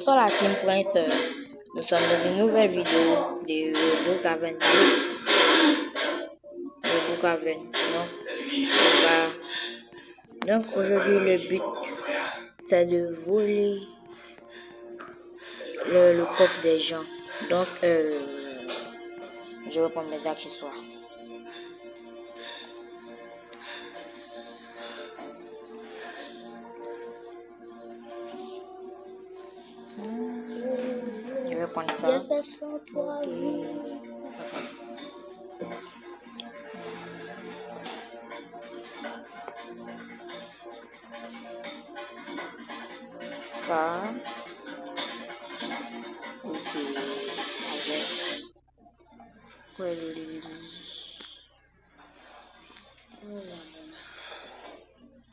Bonsoir la team Prince, nous sommes dans une nouvelle vidéo de Brookhaven. Donc aujourd'hui le but c'est de voler le coffre des gens. Donc je vais prendre mes accessoires. Je vais prendre ça. Ça. Ok. Avec.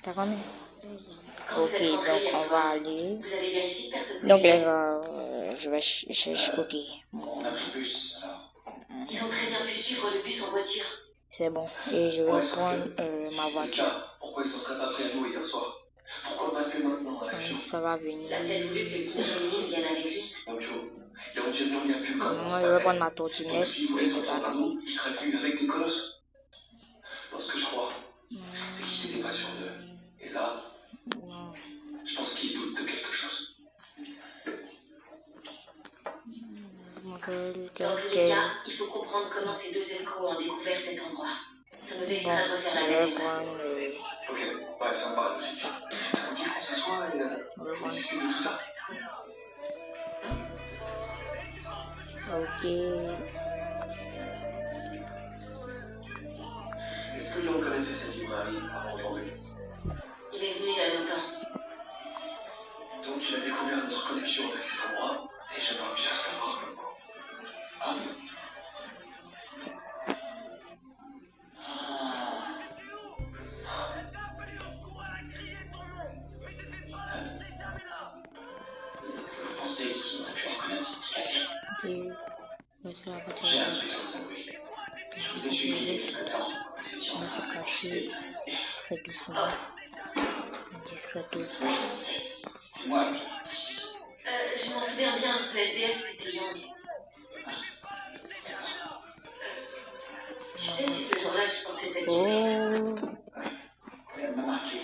T'as combien? Ok, donc on va aller. Donc les gars, je vais chercher. Ok. On a pris le bus, alors. Ils ont très bien pu suivre le bus en voiture. C'est bon. Et je vais prendre ma voiture. Pourquoi ils ne se seraient pas prévenus hier soir? Pourquoi passer maintenant à l'action? Ça va venir. Il a peut-être voulu que le petit féminine vienne avec lui. Ocho, il a vu comment. Moi, je vais prendre ma trottinette. S'il voulait s'entendre à nous, il serait venu avec des colosses. Dans ce que je crois, c'est qu'ils n'étaient pas sûrs d'eux. Et là, je pense qu'ils se doutent de quelque chose. Dans tous les cas, il faut comprendre comment ces deux escrocs ont découvert cet endroit. Ça nous évitera de refaire la même erreur. Ok, ouais, ça me paraît logique. On dit qu'on s'assoit et on discute de tout ça. Ok. Est-ce que John connaissait cette librairie avant aujourd'hui? Il est venu il y a longtemps. Donc il a découvert notre connexion avec cet endroit et j'aimerais bien savoir comment. Ah. Vous pensez qu'il a pu reconnaître cette librairie? J'ai un truc à vous avouer. Je vous ai suivi il y a quelque temps. Je me suis caché. Faites doucement. Discretos. C'est moi. Je m'en souviens bien, ce SDF, c'était Young. Tu sais, c'est ce jour-là que je portais cette chemise. Elle m'a marqué.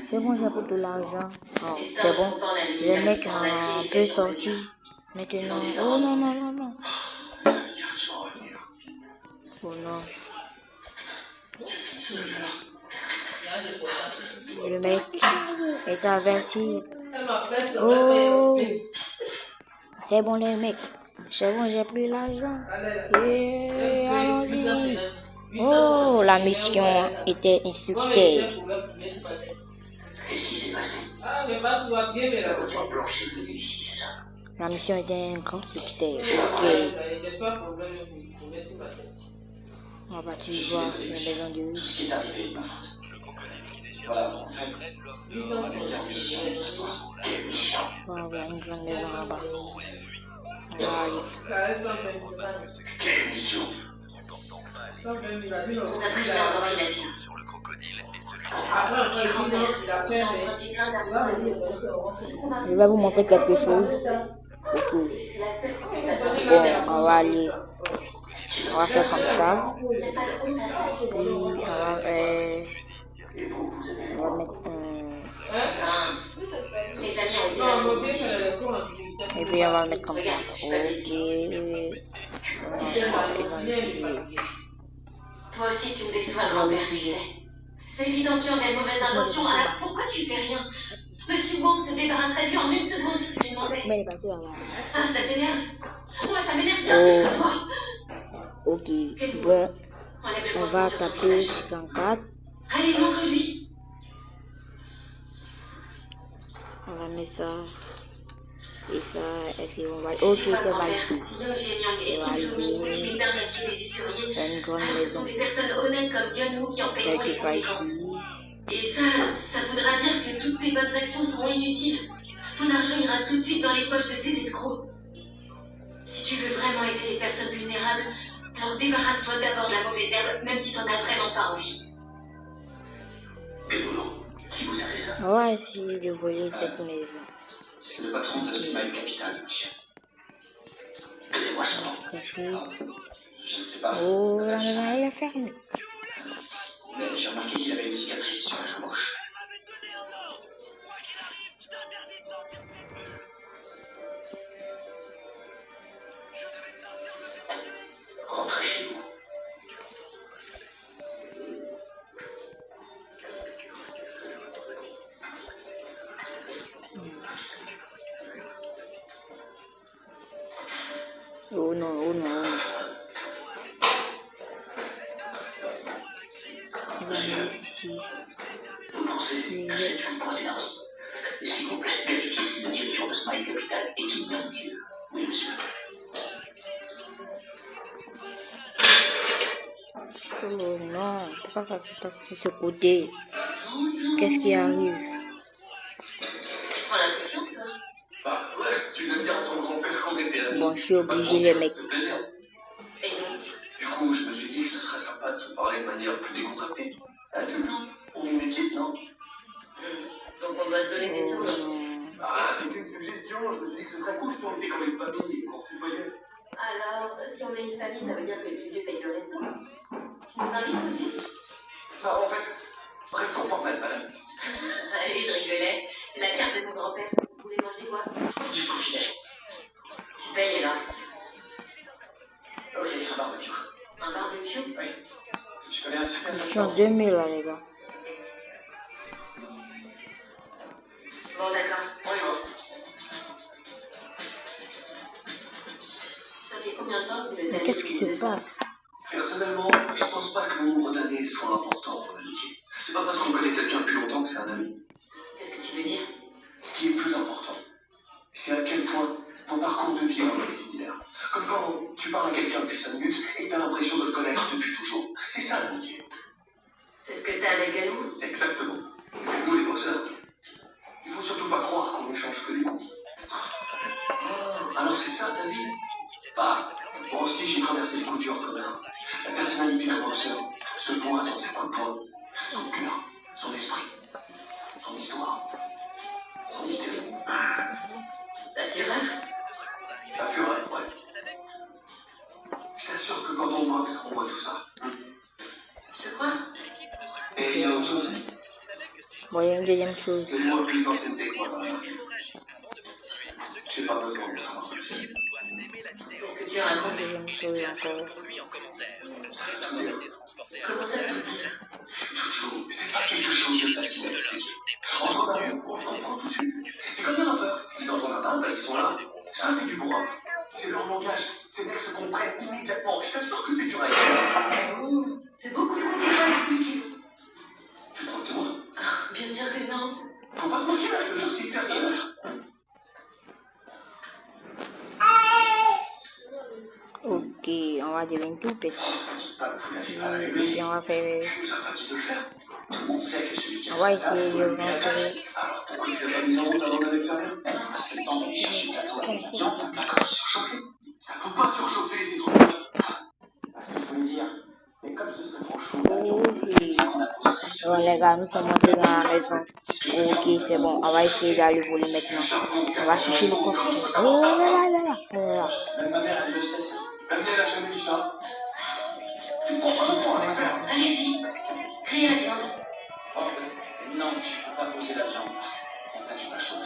C'est bon, j'ai pris de l'argent. Oh, c'est bon. Le mec a un peu sorti. Maintenant. Oh non, non, non, non. Oh non. Le mec est averti. Oh. C'est bon, les mecs. C'est bon, j'ai pris l'argent. Et allons-y. Oh, la mission était un succès. La mission était un grand succès. Ok. On va tu voir la maison de lui. Ce qui est arrivé est ma faute. Voilà, en fait, on va faire une mission ce soir. On va voir une grande maison là-bas. On va aller. Quelle mission? On a pris encore la mission. Sur le crocodile et celui-ci. Je vais vous montrer quelque chose. Ok. Bon, on va aller. On va faire comme ça. Puis on va mettre et puis on va mettre comme ça. Ok. Toi aussi tu me déçois, grand-père, tu sais. C'est évident que tu avais de mauvaises intentions, alors pourquoi tu fais rien? Monsieur Wong se débarrasserait de lui en une seconde si tu lui demandais. Mais il est parti là-bas. Ah, ça t'énerve? Moi, ça m'énerve bien plus que toi. Ok, bon, on va taper 54. Allez, montre-lui. On va mettre ça. Et ça, est-ce qu'on va... Ok, c'est validé. C'est validé. Une grande maison. Quelque part ici. Et ça voudra dire que toutes tes bonnes actions seront inutiles. Ton argent ira tout de suite dans les poches de ces escrocs. Si tu veux vraiment aider les personnes vulnérables, alors débarrasse-toi d'abord de la mauvaise herbe, même si t'en as vraiment pas envie. On va essayer de voler cette maison. C'est le patron de Smile Capital, monsieur. Donnez-moi son nom. Caché. Je ne sais pas. Oh, la maison elle est fermée. Mais j'ai remarqué qu'il avait une cicatrice sur la joue gauche. Rentrez chez vous. Oh non, oh non, oh non. On va mettre ici. Vous pensez que c'est une coïncidence? S'il vous plaît, vérifiez si le directeur de Smile Capital est une dame Dieu. Oui, monsieur. Oh non, pourquoi ça se passe de ce côté? Qu'est-ce qui arrive? Prends la confiance, toi. Bah ouais, tu viens de dire à ton grand-père qu'on était amis. Bon, je suis obligé, les mecs. Et donc, du coup, je me suis dit que ce serait sympa de se parler de manière plus décontractée. À deux, on est une équipe, non? Donc on doit se donner des tours. Ah, c'est une suggestion, je me suis dit que ce serait cool si on était comme une famille et qu'on se tutoyait. Alors, si on est une famille, ça veut dire que les plus vieux payent le resto. Tu nous invites aussi? Non, en fait, restons formels, madame. Allez, je rigolais. C'est la carte de mon grand-père. Vous voulez manger quoi? Du poulet. Tu payes alors? Ok, un barbecue. Un barbecue? Oui. Tu connais un super Je suis en 2000 là, les gars. Bon, d'accord, on y va. Ça fait combien de temps que vous êtes amis? Qu'est-ce qui se passe? Personnellement, je pense pas que le nombre d'années soit important pour l'amitié. C'est pas parce qu'on connaît quelqu'un depuis longtemps que c'est un ami. Qu'est-ce que tu veux dire? Ce qui est plus important, c'est à quel point vos parcours de vie sont similaires. Comme quand tu parles à quelqu'un depuis 5 minutes et que t'as l'impression de le connaître depuis toujours. C'est ça l'amitié. C'est ce que t'as avec nous? Exactement. C'est nous les bosseurs. Il faut surtout pas croire qu'on n'échange que des coups. Alors c'est ça ta vie? Bah, moi aussi j'ai traversé les coups durs comme un. La personnalité d'un boxeur se voit dans ses coups de poing, son cœur, son esprit, son histoire, son hystérie. Ta fureur? Ta fureur, ouais. Je t'assure que quand on boxe, on voit tout ça. Je crois. Et il y a autre chose. Bon, il y a une deuxième chose. C'est moi plus ancienneté que moi. J'ai pas besoin de ça. Qu'est-ce que tu racontes? Deuxième chose encore. Comment ça? C'est pas quelque chose de facile à expliquer. Entre d'amour, on comprend tout de suite. C'est comme des rappeurs. Ils entendent un rap, ils sont là. Ça, c'est du bon rap. C'est leur langage. Ces mecs se comprennent immédiatement. Je t'assure que c'est dur à expliquer. C'est beaucoup trop dur à expliquer. Tu te moques de moi? Bien sûr que non. Faut pas se moquer avec le jeu, c'est sérieux. Ok, on va devenir tout petit. Et puis on va faire... On va essayer de rentrer. Alors pourquoi tu fais pas mise en route avant d'aller faire? Parce que le temps d'aller chercher la toilette, t'as pas surchauffé. Ça peut pas surchauffer, c'est trop bien. Je veux dire, mais comme ce serait trop chaud, Bon les gars, nous sommes montés dans la maison. Ok, c'est bon, on va essayer d'aller voler maintenant. On va chercher le coffre. Oh là là là là là. même ma mère, elle le sait. Même elle a jamais dit ça. Tu prends pas le temps à les faire. Allez-y, criez la viande. Non, il ne faut pas poser la viande. On a du pas chaud.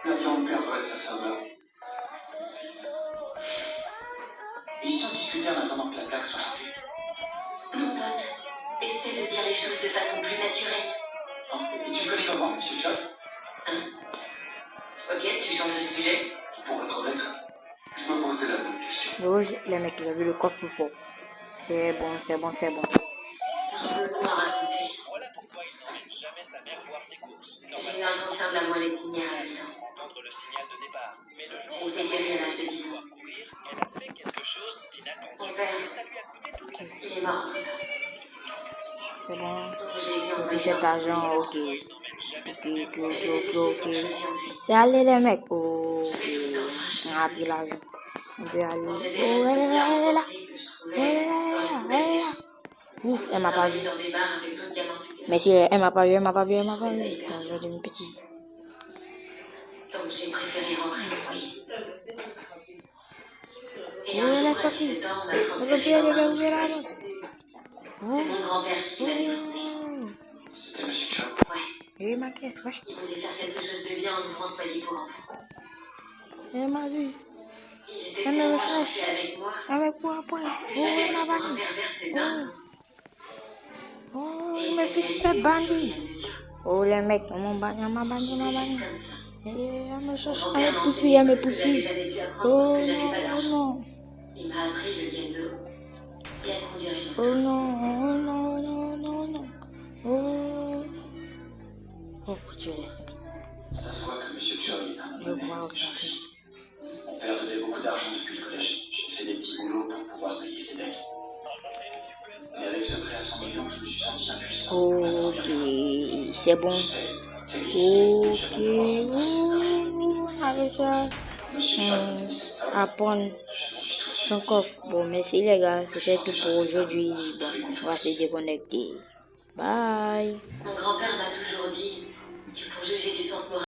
La viande perdrait sa saveur. Et ils sont discutés en attendant que la plaque soit chauffée. Mon pote, essaie de dire les choses de façon plus naturelle. Et tu connais comment, monsieur Chuck? Ok, tu changes de sujet. Pour être honnête, je me posais la même question. Rouge, les mecs, ils ont vu le coffre fort. C'est bon, c'est bon, c'est bon. C'est un peu long à raconter. Voilà pourquoi il n'emmène jamais sa mère voir ses courses. J'ai eu un cancer de la moelle épinière à 8 ans. Entendre le signal de départ. Mais le jour où j'ai été guérie à l'âge de 10 ans. Elle a fait quelque chose d'inattendu. Mon père, et ça lui a coûté toute la vie. Il est mort. C'est bon. J'ai été Et envoyée puis cet en argent, ok. Ok. C'est allé les mecs. Ok. On a pris l'argent. On peut aller. Oh, elle est là, elle est là. Elle est là, elle est là. Ouf, elle m'a pas vu. dans des bars avec d'autres gamins. Mais si elle m'a pas vu, elle m'a pas vu. Putain, je devenu petit. Donc j'ai préféré rentrer au foyer. Et Oh, un jour, la à sortie. 17 ans, on m'a On transféré peut plus dans aller un vers où autre elle foyer. là. C'est mon grand-père qui m'a défendé. C'était Monsieur Joe. Ouais, Et ma caisse, wesh. il voulait faire quelque chose de bien en ouvrant ce foyer pour enfants. Elle m'a vu. Ils étaient Elle me tellement recherche. gentils avec moi Avec moi, point. que Oh, j'avais elle pris m'a pour un banni. pervers, c'est dingue. Oh, Et il il me s'est fait réalisé super au fur et bandit. à mesure. Oh, les mecs, on m'a banni. J'étais juste comme ça. Et elle me Mon cherche grand-père avec m'a Poupi, enseigné elle me tout ce que j'avais Poupi. jamais pu apprendre parce Oh que j'avais pas non, oh d'argent. non. Il m'a appris le kendo et à conduire une Oh moto. non, oh non, non, non, non. Oh. Oh, Dieu laisse. Ça se voit que Monsieur Joe est un homme Je honnête vois et au gentil. gentil. Mon père donnait beaucoup d'argent depuis le collège. J'ai fait des petits boulots pour pouvoir payer ses dettes. Mais avec ce prêt à 100 millions, je me suis senti impuissant. Ok, c'est bon. Ok, avec ça, apprendre son coffre. Bon, merci les gars, c'était tout pour aujourd'hui. Bon, on va se déconnecter. Bye. Mon grand-père m'a toujours dit que pour juger du sens moral